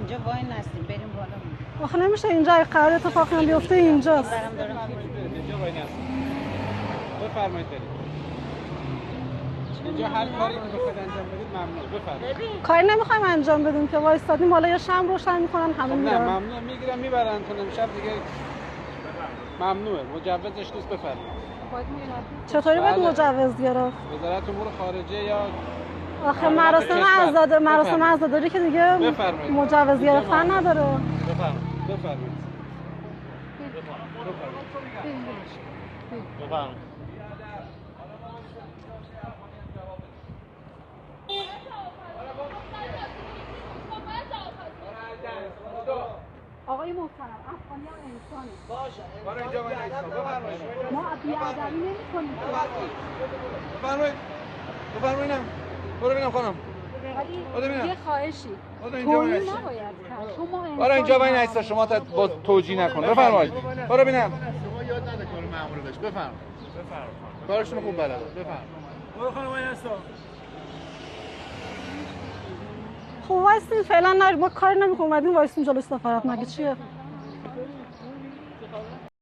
اینجا وای نستیم بریم بالا. آخه نمیشه اینجا قرار اتفاقی هم بیفته اینجاست. اینجا وای نستیم. بفرمایید برید. اینجا هر کاری که بخواید انجام بدید ممنون. بفرمایید. کاری نمیخوایم انجام بدیم که وایستادیم بالا یا شمع روشن میکنن همه میرن. نه ممنون میگیرم میبرن تا امشب دیگه ممنوعه. مجوزش نیست بفرمایید. چطوری باید مجوز گرفت؟ وزارت امور خارجه یا آخه مراسم عزاداری که دیگه مجوز گرفتن نداره. بفرمایید. بفرمایید. آقای محترم افغانی هم انسانه. باشه. برای اینجا وای نایستا. بفرمایید. ما بی‌ادبی نمی‌کنیم. بفرمایید. برو ببینم خانم. ولی یه خواهشی. توهین نباید کرد. شما برای اینجا وای نایستا شما با توجیه نکن. بفرمایید. برو ببینم. شما یاد نده کار مأمور بهش. بفرمایید. کارشون خوب بلده. بفرمایید. برو خانم وای نایستا. خب وایسین فعلا ما کار نمی‌کنیم اومدیم وایسیم جلوی سفارت مگه چیه؟